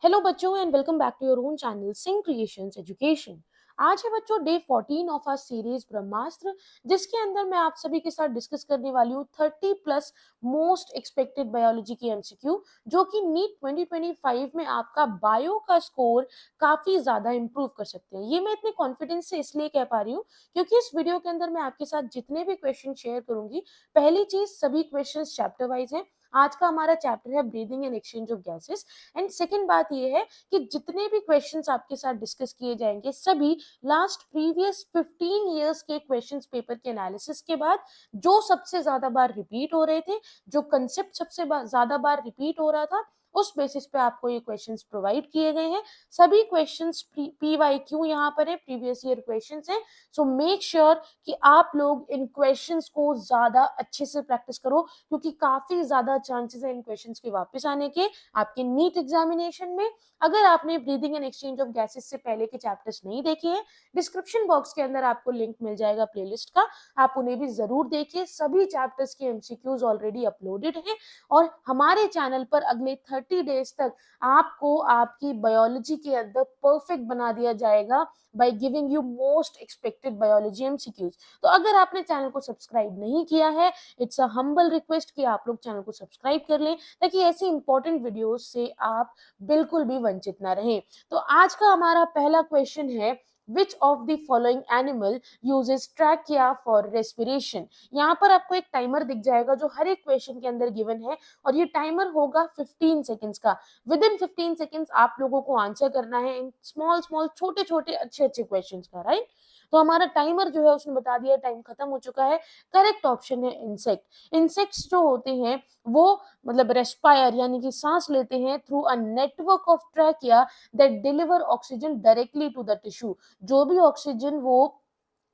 Hello बच्चों and welcome back to your own channel Singh creations education. आज है बच्चों day 14 of our series Brahmastra, जिसके अंदर मैं आप सभी के साथ डिस्कस करने वाली हूँ 30 प्लस मोस्ट एक्सपेक्टेड बायोलॉजी की एमसीक्यू, जो कि नीट 2025 में आपका बायो का स्कोर काफी ज्यादा इंप्रूव कर सकते हैं। ये मैं इतने कॉन्फिडेंस से इसलिए कह पा रही हूँ क्योंकि इस वीडियो के अंदर मैं आपके साथ जितने भी क्वेश्चन शेयर करूंगी, पहली चीज सभी क्वेश्चन चैप्टर वाइज हैं। आज का हमारा चैप्टर है breathing and exchange of gases. And second बात ये है कि जितने भी क्वेश्चंस आपके साथ डिस्कस किए जाएंगे सभी लास्ट प्रीवियस 15 इयर्स के क्वेश्चंस पेपर के एनालिसिस के बाद, जो सबसे ज्यादा बार रिपीट हो रहे थे, जो कंसेप्ट सबसे ज्यादा बार रिपीट हो रहा था, उस बेसिस पे आपको ये क्वेश्चंस प्रोवाइड किए गए हैं। सभी क्वेश्चंस पीवाईक्यू यहाँ पर है, प्रीवियस ईयर क्वेश्चंस हैं। सो मेक श्योर कि आप लोग इन क्वेश्चंस को ज्यादा अच्छे से प्रैक्टिस करो, क्योंकि काफी ज्यादा चांसेस है इन क्वेश्चंस के वापस आने के आपके नीट एग्जामिनेशन में। अगर आपने breathing and exchange of gases से पहले के चैप्टर्स नहीं देखे हैं, डिस्क्रिप्शन बॉक्स के अंदर आपको लिंक मिल जाएगा प्लेलिस्ट का, आप उन्हें भी जरूर देखिए। सभी चैप्टर्स के एमसीक्यूज ऑलरेडी अपलोडेड हैं और हमारे चैनल पर अगले 30 डेज तक आपको आपकी बायोलॉजी के अंदर परफेक्ट बना दिया जाएगा by giving you most expected biology MCQs. तो अगर आपने चैनल को सब्सक्राइब नहीं किया है, इट्स अ हम्बल रिक्वेस्ट कि आप लोग चैनल को सब्सक्राइब कर लें, ताकि ऐसी इंपॉर्टेंट वीडियोस से आप बिल्कुल भी वंचित ना रहें। तो आज का हमारा पहला क्वेश्चन है, विच of the following animal uses trachea for respiration. यहाँ पर आपको एक टाइमर दिख जाएगा जो हर एक क्वेश्चन के अंदर गिवन है, और ये टाइमर होगा 15 सेकेंड्स का। विद इन 15 सेकेंड्स आप लोगों को आंसर करना है इन स्मॉल स्मॉल छोटे छोटे अच्छे अच्छे क्वेश्चंस का, राइट। तो हमारा टाइमर जो है उसने बता दिया टाइम खत्म हो चुका है। करेक्ट ऑप्शन है इंसेक्ट। इंसेक्ट्स जो होते हैं वो मतलब रेस्पायर यानी कि सांस लेते हैं through a network of trachea that deliver oxygen directly to the tissue. जो भी ऑक्सीजन वो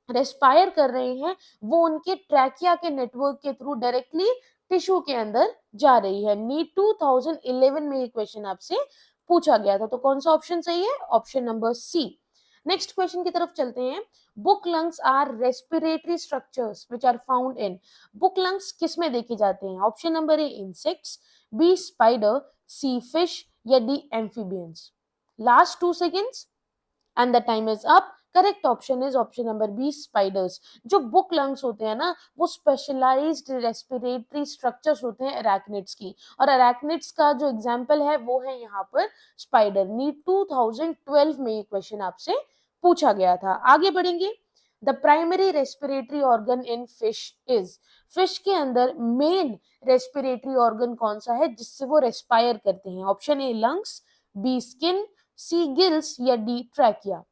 रेस्पायर कर रहे हैं वो उनके ट्रैकिया के नेटवर्क के थ्रू डायरेक्टली टिश्यू के अंदर जा रही है। नीट 2011 में ये क्वेश्चन आपसे पूछा गया था। तो कौन सा ऑप्शन सही है? Option number C. Next question की तरफ चलते हैं। Book lungs are respiratory structures which are found in. Book lungs किस में देखे जाते हैं? Option number A insects, B spider, C fish या D amphibians. Last 2 seconds and the time is up. Correct option is option number B spiders. जो book lungs होते हैं ना, वो स्पेशलाइज्ड रेस्पिरेटरी स्ट्रक्चर्स होते हैं अरैक्निड्स की, और अरैक्निड्स का जो एग्जांपल है वो है यहाँ पर स्पाइडर। नीट 2012 में ये क्वेश्चन आपसे पूछा गया था। आगे बढ़ेंगे। The primary respiratory organ in fish is. Fish के अंदर मेन रेस्पिरेटरी ऑर्गन कौन सा है जिससे वो रेस्पायर करते हैं? Option A lungs, B skin, C gills या D trachea.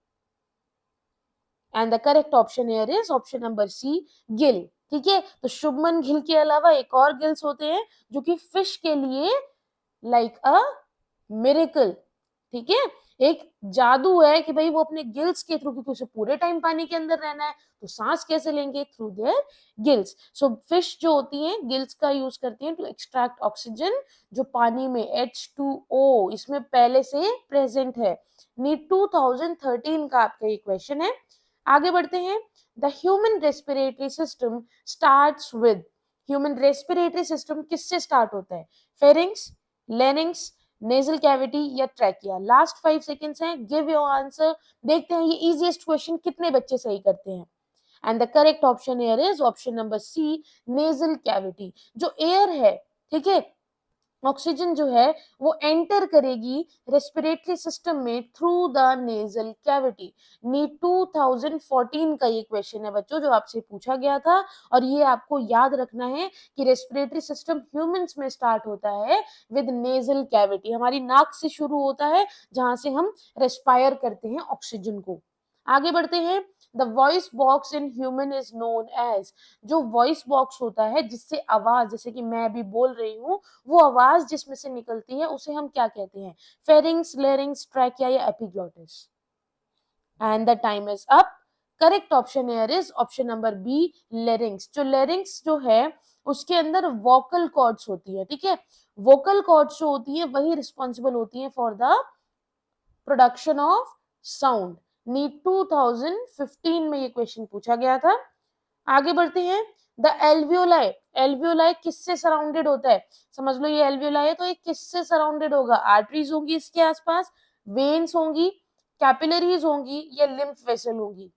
And the correct option here is option number C, gill. ठीक है, तो शुभमन गिल के अलावा एक और गिल्स होते हैं जो कि फिश के लिए लाइक अ मिरेकल, ठीक है, एक जादू है कि भाई वो अपने गिल्स के थ्रू, क्योंकि उसे पूरे टाइम पानी के अंदर रहना है, तो सांस कैसे लेंगे? Through their gills. So fish जो होती हैं गिल्स का यूज करती हैं टू एक्सट्रैक्ट ऑक्सीजन, जो पानी में H2O इसमें पहले से प्रेजेंट है। नीट 2013 का आपका ये क्वेश्चन है। आगे बढ़ते हैं। The human respiratory system starts with. Human respiratory system किससे स्टार्ट होता है? फेरिंग्स, लेरिंग्स, नेजल कैविटी या ट्रैकिया। लास्ट 5 सेकेंड्स हैं, गिव योर आंसर। देखते हैं ये इजीएस्ट क्वेश्चन कितने बच्चे सही करते हैं। And the correct option here is option number C, nasal cavity. जो एयर है, ठीक है, ऑक्सीजन जो है वो एंटर करेगी रेस्पिरेटरी सिस्टम में through the nasal cavity. NEET 2014 का ये क्वेश्चन है बच्चों जो आपसे पूछा गया था, और ये आपको याद रखना है कि रेस्पिरेटरी सिस्टम ह्यूमंस में स्टार्ट होता है विद नेजल कैविटी। हमारी नाक से शुरू होता है जहां से हम रेस्पायर करते हैं ऑक्सीजन को। आगे बढ़ते हैं। The voice box in human is known as. जो वॉइस बॉक्स होता है जिससे आवाज, जैसे कि मैं अभी बोल रही हूँ, वो आवाज जिसमें से निकलती है उसे हम क्या कहते हैं? फेरिंग्स, लेरिंग्स, ट्रैकिया या epiglottis. And the time is up. Correct option here is option number B, larynx. जो लेरिंग्स जो है उसके अंदर वोकल कॉर्ड्स होती है, ठीक है। वोकल कॉर्ड्स जो होती है वही रिस्पॉन्सिबल होती है for the production of sound. NEET 2015 में ये क्वेश्चन पूछा गया था। आगे बढ़ते हैं। द एल्वियोलाई एल्वियोलाई किससे सराउंडेड होता है? समझ लो ये एल्वियोलाई है तो ये किससे सराउंडेड होगा? आर्टरीज होंगी इसके आसपास, वेन्स होंगी, कैपिलरीज होंगी या लिम्फ वेसल होंगी.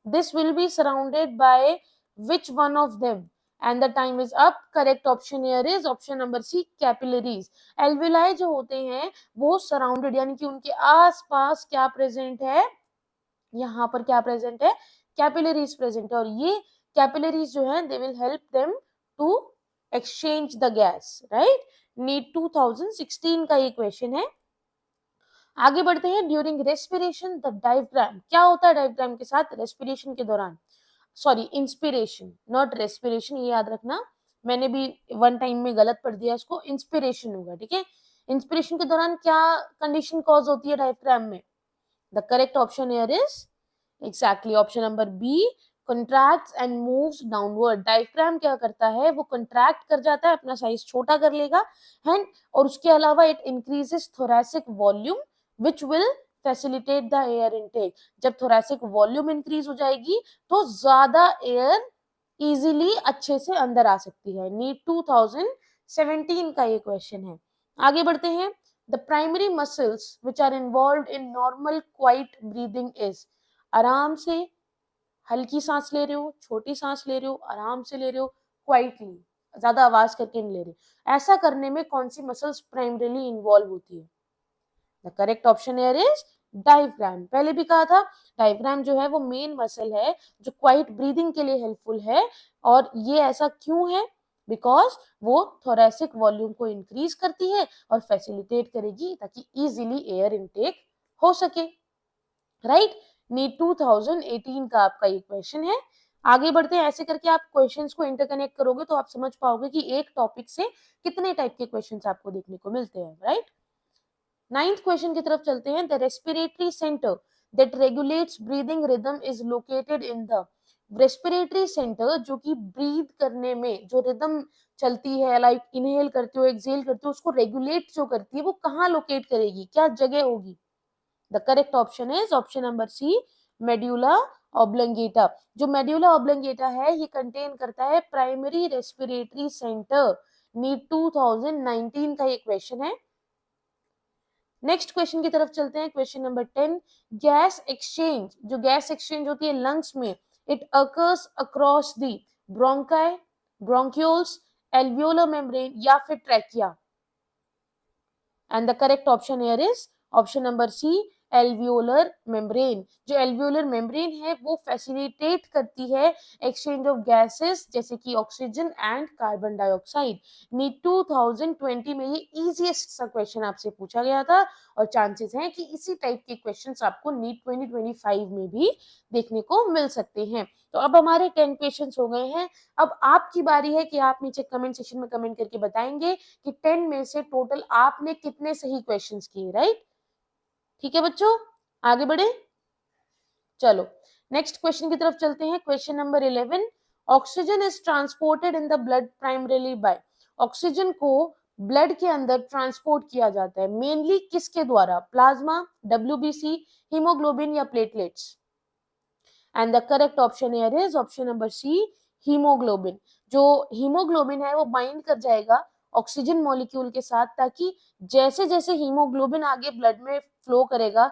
This will be surrounded by which one of them? And the time is up. Correct option here is option number C, capillaries. Alveoli जो होते हैं वो surrounded यानी कि उनके आसपास क्या present है? यहाँ पर क्या present है? Capillaries present है और ये capillaries जो हैं they will help them to exchange the gas, right? NEET 2016 का ये question है. आगे बढ़ते हैं. ड्यूरिंग रेस्पिरेशन द डायफ्राम, क्या होता है डायफ्राम के साथ रेस्पिरेशन के दौरान? सॉरी, इंस्पिरेशन नॉट रेस्पिरेशन, ये याद रखना, मैंने भी वन टाइम में गलत पढ़ दिया इसको, इंस्पिरेशन होगा. ठीक है, इंस्पिरेशन के दौरान क्या कंडीशन कॉज होती है डायफ्राम में? The correct option here is exactly option number B, contracts and moves downward. Diaphragm क्या करता है? वो कंट्रैक्ट कर जाता है, अपना साइज छोटा कर लेगा एंड और उसके अलावा it increases thoracic volume which will facilitate the air intake. जब thoracic volume increase हो जाएगी तो ज्यादा एयर इजीली अच्छे से अंदर आ सकती है. नीट 2017 का ये क्वेश्चन है. आगे बढ़ते हैं. The primary muscles which are involve in normal quiet breathing is. आराम से हल्की सांस ले रहे हो, छोटी सांस ले रहे हो, आराम से ले रहे हो, क्वाइटली, ज्यादा आवाज करके नहीं ले रहे, ऐसा करने में कौन सी मसल्स प्राइमरीली इन्वॉल्व होती है? The correct option here is diaphragm. पहले भी कहा था डायफ्राम जो है वो मेन मसल है जो क्वाइट ब्रीदिंग के लिए हेल्पफुल है. और ये ऐसा क्यों है? बिकॉज वो थोरैसिक वॉल्यूम को इंक्रीज करती है और फैसिलिटेट करेगी ताकि इजीली एयर इनटेक हो सके. राइट, नीट 2018 का आपका ये क्वेश्चन है. आगे बढ़ते हैं. ऐसे करके आप क्वेश्चंस को इंटरकनेक्ट करोगे तो आप समझ पाओगे कि एक टॉपिक से कितने टाइप के क्वेश्चंस आपको देखने को मिलते हैं. राइट, नाइन्थ क्वेश्चन की तरफ चलते हैं. The respiratory centre that regulates breathing rhythm is located in the. Respiratory centre जो कि ब्रीद करने में जो रिदम चलती है, लाइक इनहेल करते हो एक्सहेल करते हो, उसको रेगुलेट जो करती है वो कहाँ लोकेट करेगी, क्या जगह होगी? The correct option is option number C, medulla oblongata. जो मेड्यूला ऑब्लंगेटा है ये कंटेन करता है प्राइमरी रेस्पिरेटरी सेंटर. नीट 2019 का ये क्वेश्चन है. नेक्स्ट क्वेश्चन की तरफ चलते हैं. Question number 10. गैस एक्सचेंज, जो गैस एक्सचेंज होती है लंग्स में, it occurs across the bronchi, bronchioles, alveolar membrane या फिर trachea. And the correct option here is option number C, alveolar membrane. जो एल्वियोलर मेम्ब्रेन है वो फैसिलिटेट करती है एक्सचेंज ऑफ गैसेस जैसे कि oxygen and carbon dioxide. NEET 2020 में ये इजीएस्ट सा क्वेश्चन आपसे पूछा गया था और चांसेस हैं कि इसी टाइप के क्वेश्चंस आपको नीट 2025 में भी देखने को मिल सकते हैं. तो अब हमारे 10 क्वेश्चंस हो गए हैं. अब आपकी बारी है कि आप नीचे कमेंट सेक्शन में कमेंट करके बताएंगे कि 10 में से टोटल आपने कितने सही क्वेश्चंस किए. राइट, ठीक है बच्चों, आगे बढ़े. चलो नेक्स्ट क्वेश्चन की तरफ चलते हैं. Question number 11. Oxygen is transported in the blood primarily by. Oxygen को ब्लड के अंदर ट्रांसपोर्ट किया जाता है मेनली किसके द्वारा? प्लाज्मा, डब्ल्यूबीसी, हीमोग्लोबिन या platelets. And the correct option here is option number C, haemoglobin. जो हीमोग्लोबिन है वो बाइंड कर जाएगा ऑक्सीजन मॉलिक्यूल के साथ ताकि जैसे जैसे हीमोग्लोबिन आगे ब्लड में फ्लो करेगा,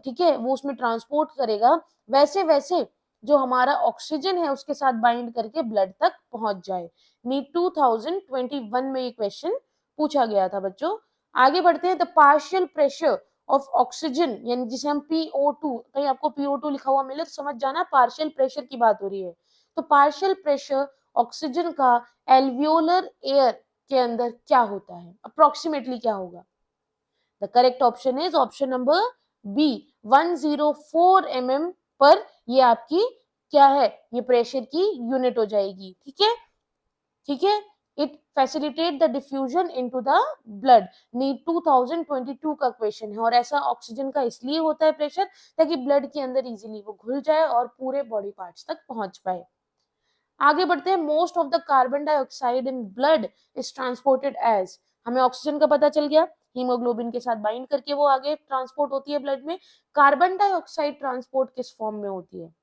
ठीक है, वो उसमें ट्रांसपोर्ट करेगा, वैसे वैसे जो हमारा ऑक्सीजन है उसके साथ बाइंड करके ब्लड तक पहुंच जाए. नीट 2021 में ये क्वेश्चन पूछा गया था बच्चों. आगे बढ़ते हैं. The partial pressure of oxygen यानी जिसे हम PO2, कहीं आपको PO2 लिखा हुआ मिले तो समझ जाना पार्शियल प्रेशर की बात हो रही है. तो पार्शियल प्रेशर ऑक्सीजन का एल्वियोलर एयर के अंदर क्या होता है, अप्रोक्सीमेटली क्या होगा? The correct option is option number B, 104 mm पर ये आपकी क्या है, ये प्रेशर की यूनिट हो जाएगी. ठीक है, ठीक है. It facilitate the diffusion into the blood. NEET 2022 का क्वेश्चन है और ऐसा ऑक्सीजन का इसलिए होता है प्रेशर ताकि ब्लड के अंदर इजीली वो घुल जाए और पूरे बॉडी पार्ट्स तक पहुंच पाए. आगे बढ़ते हैं. Most of the carbon dioxide in blood is transported as. हमें ऑक्सीजन का पता चल गया, हीमोग्लोबिन के साथ बाइंड करके वो आगे ट्रांसपोर्ट होती है ब्लड में. कार्बन डाइऑक्साइड ट्रांसपोर्ट किस फॉर्म में होती है?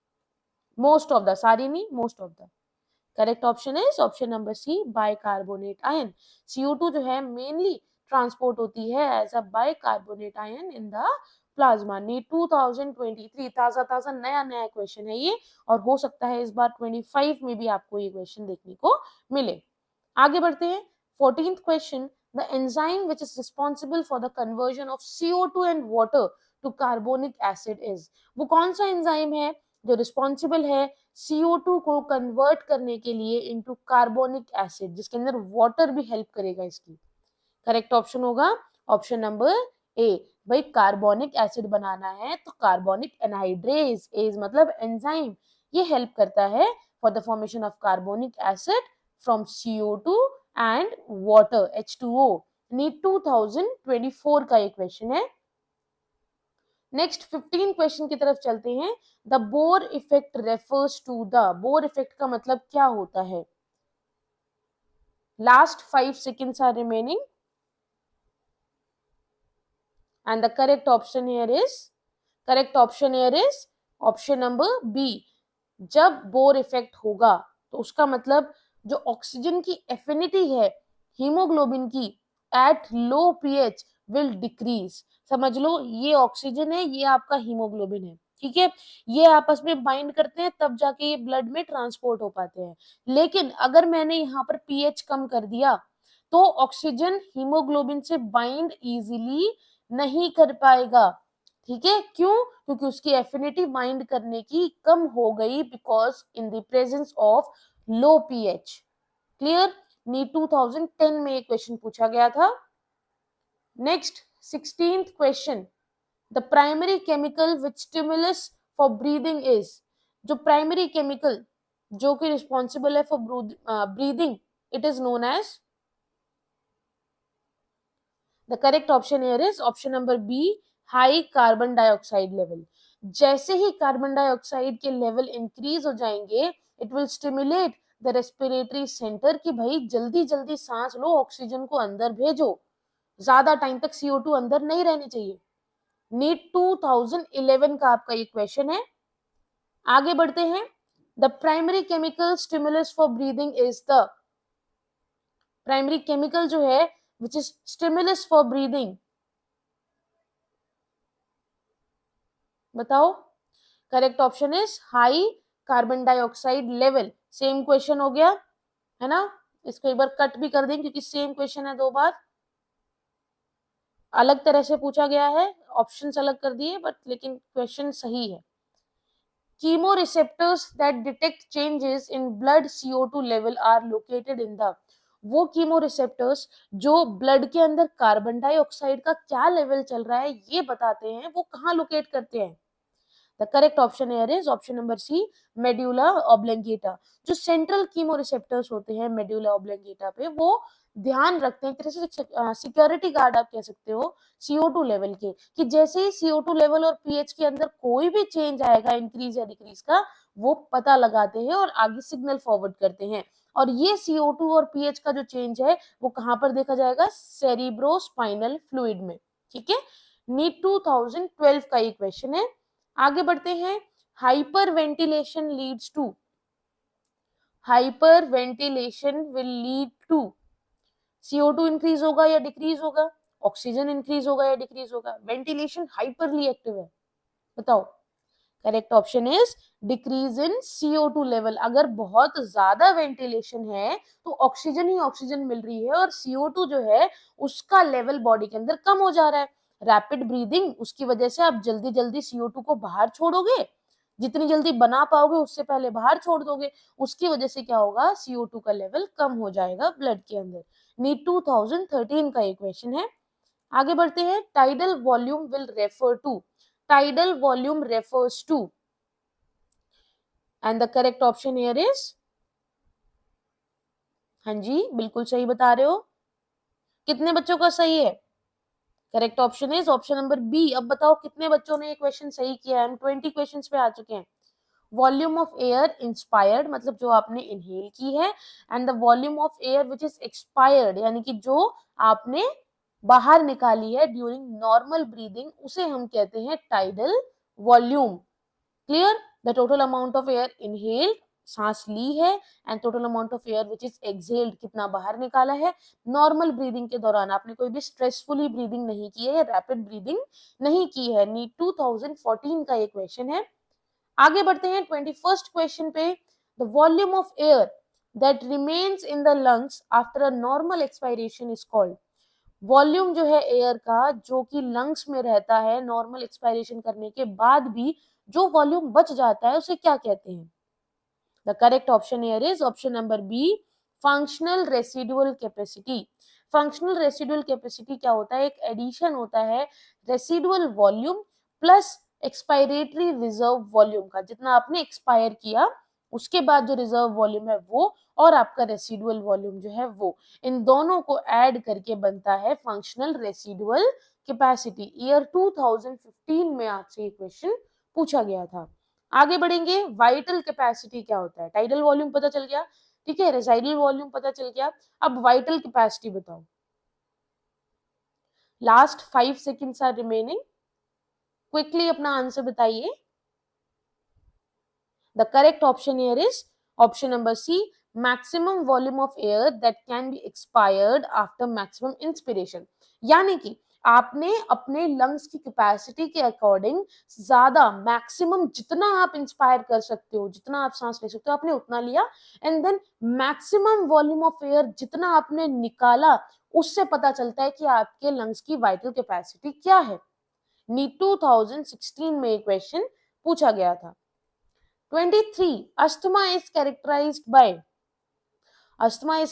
मोस्ट ऑफ द, सारी नहीं, most of the. Correct option is option number C, bicarbonate ion. CO2 जो है मेनली ट्रांसपोर्ट होती है as a bicarbonate ion in the plasma. NEET 2023 ताजा ताजा नया नया क्वेश्चन है ये, और हो सकता है इस बार 25 में भी आपको ये क्वेश्चन देखने को मिले। आगे बढ़ते हैं। 14th question, the enzyme which is responsible for the conversion of CO2 and water to carbonic acid is. वो कौन सा एंजाइम है जो रिस्पॉन्सिबल है CO2 को कन्वर्ट करने के लिए इनटू कार्बोनिक एसिड, जिसके अंदर वाटर भी हेल्प करेगा इसकी। करेक्ट ऑप्शन होगा ऑप्शन नंबर ए। भाई कार्बोनिक एसिड बनाना है तो कार्बोनिक एनहाइड्रेज, एज मतलब एंजाइम, ये हेल्प करता है for the formation of carbonic acid from CO2 and water H2O। NEET 2024 का ये क्वेश्चन है। नेक्स्ट 15 क्वेश्चन की तरफ चलते हैं। The Bohr effect refers to the, Bohr effect का मतलब क्या होता है? Last 5 seconds are remaining and the correct option here is option number B। जब बोर इफेक्ट होगा तो उसका मतलब जो ऑक्सीजन की एफिनिटी है हीमोग्लोबिन की at low pH will decrease. समझ लो ये ऑक्सीजन है, ये आपका हीमोग्लोबिन है, ठीक है। ये आपस में बाइंड करते हैं तब जाके ये ब्लड में ट्रांसपोर्ट हो पाते हैं। लेकिन अगर मैंने यहाँ पर पीएच कम कर दिया तो ऑक्सीजन हीमोग्लोबिन से बाइंड इजीली नहीं कर पाएगा, ठीक है। क्यों? क्योंकि उसकी एफिनिटी बाइंड करने की कम हो गई because in the presence of low pH. Clear? NEET 2010 में ये क्वेश्चन पूछा गया था। Next 16th question, the primary chemical which stimulus for breathing is. जो प्राइमरी केमिकल जो कि रिस्पॉन्सिबल है for breathing, it is known as, the correct option here is option number B, high carbon dioxide level. जैसे ही carbon dioxide के level increase हो जाएंगे it will stimulate the respiratory centre कि भाई जल्दी जल्दी सांस लो, ऑक्सीजन को अंदर भेजो, ज्यादा टाइम तक CO2 अंदर नहीं रहनी चाहिए। नीट 2011 का आपका ये क्वेश्चन है। आगे बढ़ते हैं। The primary chemical stimulus for breathing is the, primary chemical जो है which is stimulus for breathing, बताओ। Correct option is high carbon dioxide level. Same question हो गया है ना, इसको एक बार कट भी कर दें क्योंकि सेम क्वेश्चन है, दो बार अलग तरह से पूछा गया है, ऑप्शंस अलग कर दिए बट लेकिन क्वेश्चन सही है। Chemoreceptors that detect changes in blood CO2 level are located in the, वो कीमोरिसेप्टर्स जो ब्लड के अंदर कार्बन डाइऑक्साइड का क्या लेवल चल रहा है ये बताते हैं, वो कहाँ लोकेट करते हैं? The correct option here is option number C, medulla oblongata. जो सेंट्रल कीमोरिसेप्टर्स होते हैं मेड्यूला ऑब्लंगेटा पे, वो ध्यान रखते हैं, एक तरह से सिक्योरिटी गार्ड आप कह सकते हो CO2 लेवल के, कि जैसे ही CO2 लेवल और पीएच के अंदर कोई भी चेंज आएगा इंक्रीज या डिक्रीज का, वो पता लगाते हैं और आगे सिग्नल फॉरवर्ड करते हैं। और ये CO2 और पीएच का जो चेंज है वो कहाँ पर देखा जाएगा? सेरिब्रोस्पाइनल फ्लूइड में, ठीक है। नीट 2012 का ये क्वेश्चन है। आगे बढ़ते हैं। Hyperventilation leads to, hyperventilation will lead to, CO2 increase होगा या डिक्रीज होगा? ऑक्सीजन इंक्रीज होगा या डिक्रीज होगा? वेंटिलेशन हाइपरली एक्टिव है, बताओ। Correct option is decrease in CO2 level. अगर बहुत ज्यादा वेंटिलेशन है तो ऑक्सीजन ही ऑक्सीजन मिल रही है और CO2 जो है उसका लेवल बॉडी के अंदर कम हो जा रहा है। रैपिड ब्रीदिंग, उसकी वजह से आप जल्दी जल्दी CO2 को बाहर छोड़ोगे, जितनी जल्दी बना पाओगे उससे पहले बाहर छोड़ दोगे, उसकी वजह से क्या होगा? CO2 का लेवल कम हो जाएगा ब्लड के अंदर। नीट 2013 का एक क्वेश्चन है। आगे बढ़ते हैं। Tidal volume will refer to, tidal volume refers to, and the correct option here is, हाँ जी बिल्कुल सही बता रहे हो। कितने बच्चों का सही है? Correct option is option number B. अब बताओ कितने बच्चों ने ये क्वेश्चन सही किया है? हम 20 क्वेश्चंस पे आ चुके हैं। वॉल्यूम ऑफ एयर इंस्पायर्ड मतलब जो आपने इनहेल की है, and the volume of air which is expired यानी कि जो आपने बाहर निकाली है ड्यूरिंग नॉर्मल ब्रीदिंग, उसे हम कहते हैं tidal volume. Clear? The total amount of air inhaled सांस ली है and total amount of air which is exhaled कितना बाहर निकाला है नॉर्मल ब्रीदिंग के दौरान। आपने कोई भी स्ट्रेसफुली ब्रीदिंग नहीं की है या रैपिड ब्रीदिंग नहीं की है। नीट 2014 का ये क्वेश्चन है। आगे बढ़ते हैं 21st क्वेश्चन पे। The volume of air that remains in the lungs after a normal expiration is called. Volume जो है एयर का जो कि लंग्स में रहता है नॉर्मल एक्सपायरेशन करने के बाद भी जो वॉल्यूम बच जाता है उसे क्या कहते हैं? द करेक्ट ऑप्शन here is option number B, functional residual capacity. Functional residual capacity क्या होता है? एक एडिशन होता है residual volume plus expiratory reserve volume का। जितना आपने एक्सपायर किया उसके बाद जो रिजर्व वॉल्यूम है वो और आपका रेसिडुअल वॉल्यूम जो है वो, इन दोनों को ऐड करके बनता है फंक्शनल रेसिडुअल कैपेसिटी। ईयर 2015 में आपसे ये क्वेश्चन पूछा गया था। आगे बढ़ेंगे। वाइटल कैपेसिटी क्या होता है? टाइडल वॉल्यूम पता चल गया, ठीक है, रेसाइडल वॉल्यूम पता चल गया। अब वाइटल कैपेसिटी बताओ। Last 5 seconds are remaining, quickly अपना आंसर बताइए। The correct option here is option number C, maximum volume of air that can be expired after maximum inspiration. यानी कि आपने अपने लंग्स की कैपेसिटी के अकॉर्डिंग ज्यादा मैक्सिमम जितना आप इंस्पायर कर सकते हो, जितना आप सांस ले सकते हो, आपने उतना लिया and then maximum volume of air जितना आपने निकाला उससे पता चलता है कि आपके लंग्स की वाइटल कैपेसिटी क्या है। नीट 2016 में क्वेश्चन पूछा गया था। 23. Asthma is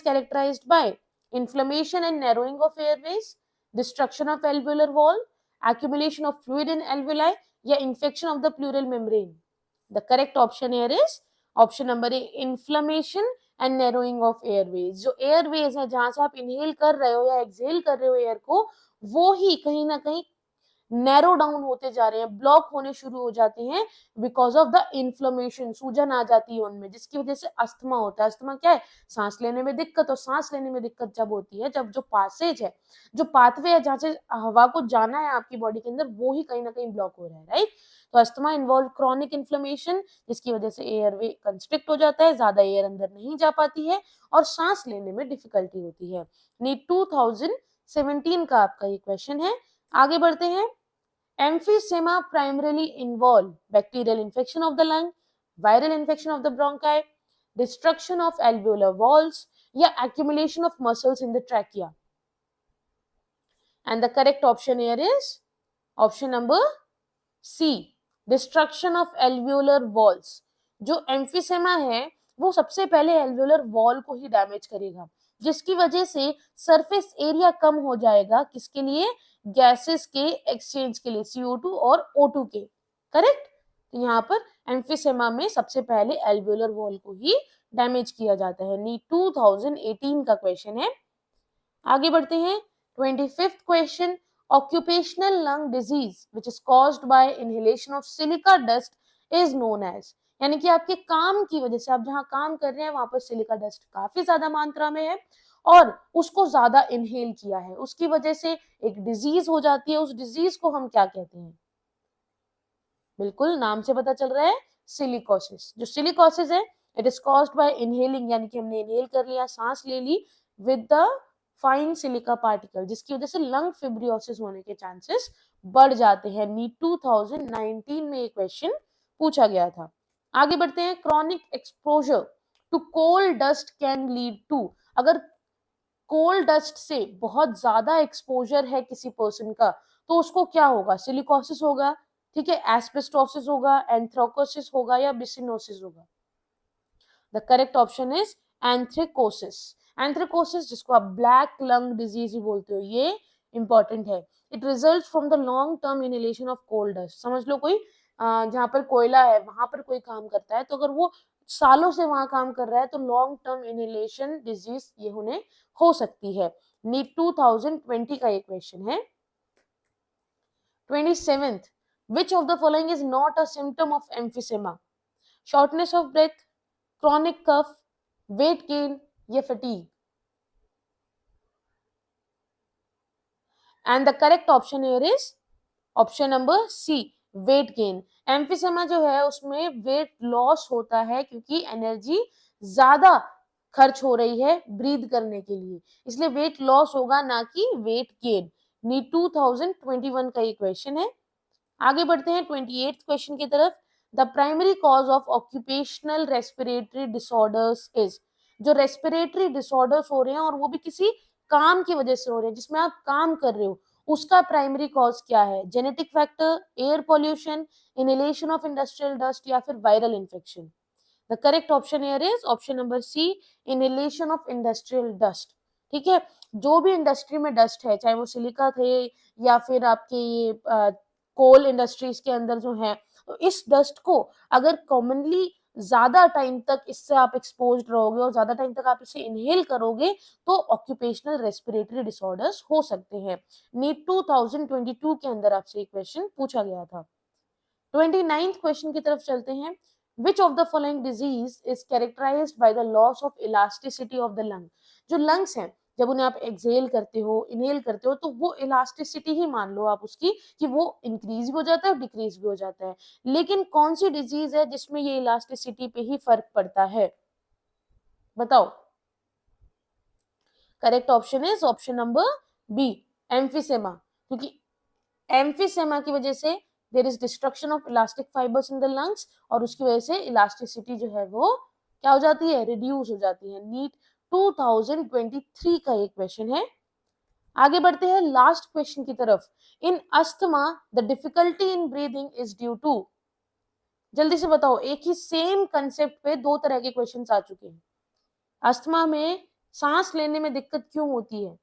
characterized by inflammation and narrowing of airways, destruction of alveolar wall, accumulation of fluid in alveoli या infection of the pleural membrane. The correct option here is option number A, inflammation and narrowing of airways. जो airways है जहां से आप inhale कर रहे हो या exhale कर रहे हो एयर को, वो ही कहीं ना कहीं नैरो डाउन होते जा रहे हैं, ब्लॉक होने शुरू हो जाते हैं बिकॉज ऑफ द इन्फ्लेमेशन। सूजन आ जाती है उनमें जिसकी वजह से अस्थमा होता है। अस्थमा क्या है? सांस लेने में दिक्कत। और सांस लेने में दिक्कत जब होती है जब जो पासेज है, जो पाथवे है जहां से हवा को जाना है आपकी बॉडी के अंदर, वो ही कहीं ना कहीं ब्लॉक हो रहा है, राइट? तो अस्थमा इन्वॉल्व क्रॉनिक इन्फ्लेमेशन जिसकी वजह से एयरवे कंस्ट्रिक्ट हो जाता है, ज्यादा एयर अंदर नहीं जा पाती है और सांस लेने में डिफिकल्टी होती है। नीट 2017 का आपका ये क्वेश्चन है। आगे बढ़ते हैं। Emphysema primarily involve bacterial infection of the lung, viral infection of the bronchi, destruction of alveolar walls, या accumulation of muscles in the trachea. And the correct option here is option number C, destruction of alveolar walls. जो एम्फीसेमा है वो सबसे पहले एल्वेओलर wall को ही damage करेगा जिसकी वजह से सरफेस एरिया कम हो जाएगा। किसके लिए? गैसेस के एक्सचेंज के लिए, CO2 और O2 के। करेक्ट? तो यहाँ पर एम्फीसेमा में सबसे पहले एल्वेओलर वॉल को ही डैमेज किया जाता है। नीट 2018 का क्वेश्चन है। आगे बढ़ते हैं। 25th question, occupational lung disease which is caused by inhalation of silica dust is known as। यानी कि आपके काम की वजह से, आप जहां काम कर रहे हैं वहां पर सिलिका डस्ट काफी ज्यादा मात्रा में है और उसको ज्यादा इनहेल किया है, उसकी वजह से एक डिजीज हो जाती है। उस डिजीज को हम क्या कहते हैं? बिल्कुल नाम से पता चल रहा है, सिलिकोसिस। जो सिलिकोसिस है it is caused by inhaling, यानी कि हमने इनहेल कर लिया, सांस ले ली with the fine silica particle जिसकी वजह से लंग फिब्रियोसिस होने के चांसेस बढ़ जाते हैं। नीट 2019 में ये क्वेश्चन पूछा गया था। आगे बढ़ते हैं। Chronic exposure to cold dust can lead to. अगर कोल्ड डस्ट से बहुत ज्यादा एक्सपोजर है किसी पर्सन का तो उसको क्या होगा? सिलिकोसिस होगा, ठीक है, एस्बेस्टोसिस होगा, एंथ्राकोसिस होगा या बिसिनोसिस होगा। The correct option is anthracosis. Anthracosis जिसको आप ब्लैक लंग डिजीज भी बोलते हो, ये इंपॉर्टेंट है। It result from the long term inhalation of cold dust. समझ लो कोई जहां पर कोयला है वहां पर कोई काम करता है तो अगर वो सालों से वहां काम कर रहा है तो लॉन्ग टर्म इनहेलेशन डिजीज ये उन्हें हो सकती है। नीट 2020 का ये क्वेश्चन है। 27th, which of the following is not a symptom of emphysema? Shortness of breath, chronic cough, weight gain या fatigue? And the correct option here is option number C, weight gain. Emphysema जो है उसमें weight loss होता है क्योंकि energy ज्यादा खर्च हो रही है ब्रीथ करने के लिए, इसलिए वेट लॉस होगा ना कि वेट गेन। नी 2021 का ये क्वेश्चन है। आगे बढ़ते हैं 28th क्वेश्चन की तरफ। The primary cause of occupational respiratory disorders is. जो रेस्पिरेटरी डिसऑर्डर्स हो रहे हैं और वो भी किसी काम की वजह से हो रहे हैं जिसमें आप काम कर रहे हो, उसका प्राइमरी कॉज क्या है? Genetic factor, air pollution, inhalation of industrial dust या फिर viral infection. The correct option here is option number C, inhalation of industrial dust. ठीक है, जो भी इंडस्ट्री में डस्ट है, चाहे वो सिलिका थे या फिर आपके ये कोल इंडस्ट्रीज के अंदर जो है, तो इस डस्ट को अगर कॉमनली ज्यादा टाइम तक इससे आप एक्सपोज रहोगे और ज्यादा टाइम तक आप इसे इनहेल करोगे तो ऑक्यूपेशनल रेस्पिरेटरी डिसऑर्डर्स हो सकते हैं। नीट 2022 के अंदर आपसे एक क्वेश्चन पूछा गया था। 29th क्वेश्चन की तरफ चलते हैं। Which of the following disease is characterized by the loss of elasticity of the lung. जो लंग्स हैं, जब उन्हें आप एक्सहेल करते हो, इनहेल करते हो, तो वो इलास्टिसिटी ही मान लो आप उसकी कि वो इंक्रीज भी हो जाता है और डिक्रीज भी हो जाता है। लेकिन कौन सी डिजीज है जिसमें ये इलास्टिसिटी पे ही फर्क पड़ता है? बताओ। Correct option is option number B, emphysema. क्योंकि एम्फिसेमा की वजह से there is destruction of elastic fibres in the lungs और उसकी वजह से इलास्टिसिटी जो है वो क्या हो जाती है? रिड्यूस हो जाती है। नीट 2023 का ये क्वेश्चन है। आगे बढ़ते हैं लास्ट क्वेश्चन की तरफ। In asthma the difficulty in breathing is due to. जल्दी से बताओ, एक ही सेम कंसेप्ट पे दो तरह के क्वेश्चंस आ चुके हैं। अस्थमा में सांस लेने में दिक्कत क्यों होती है?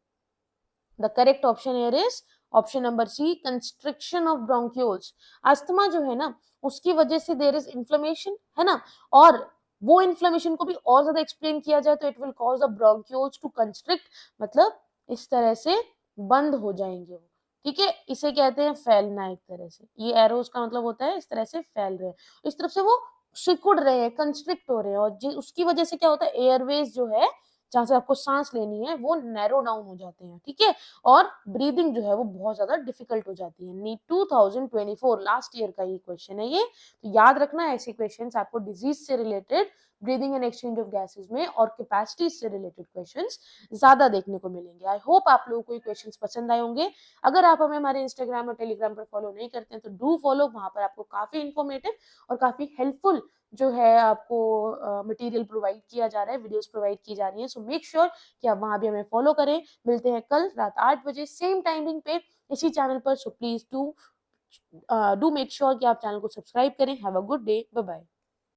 The correct option here is option number C, constriction of bronchioles. Asthma जो है ना, उसकी वजह से देयर इज इन्फ्लेमेशन, है ना, और वो इन्फ्लेमेशन को भी और ज्यादा एक्सप्लेन किया जाए तो it will cause the bronchioles to constrict, मतलब इस तरह से बंद हो जाएंगे वो। ठीक है, इसे कहते हैं फैलना। एक तरह से ये एरोस का मतलब होता है इस तरह से फैल रहे हैं, इस तरफ से वो सिकुड़ रहे हैं, कंस्ट्रिक्ट हो रहे हैं, और उसकी वजह से क्या होता है, एयरवेज जो है जहां से आपको सांस लेनी है वो नैरो डाउन हो जाते हैं। ठीक है, और ब्रीदिंग जो है वो बहुत ज्यादा डिफिकल्ट हो जाती है। नीट 2024 लास्ट ईयर का ये क्वेश्चन है ये, तो याद रखना ऐसे क्वेश्चंस आपको डिजीज से related, breathing and exchange of gases में और कैपेसिटीज से रिलेटेड क्वेश्चंस ज्यादा देखने को मिलेंगे। आई होप आप लोगों को ये क्वेश्चंस पसंद आए होंगे। अगर आप हमें हमारे इंस्टाग्राम और टेलीग्राम पर फॉलो नहीं करते हैं तो डू फॉलो, वहां पर आपको काफी इंफॉर्मेटिव और काफी हेल्पफुल जो है आपको मटेरियल प्रोवाइड किया जा रहा है, वीडियोस प्रोवाइड की जा रही है। सो मेक श्योर कि आप वहां भी हमें फॉलो करें। मिलते हैं कल रात 8 बजे सेम टाइमिंग पे इसी चैनल पर। So please do make sure कि आप चैनल को सब्सक्राइब करें। Have a good day, bye bye.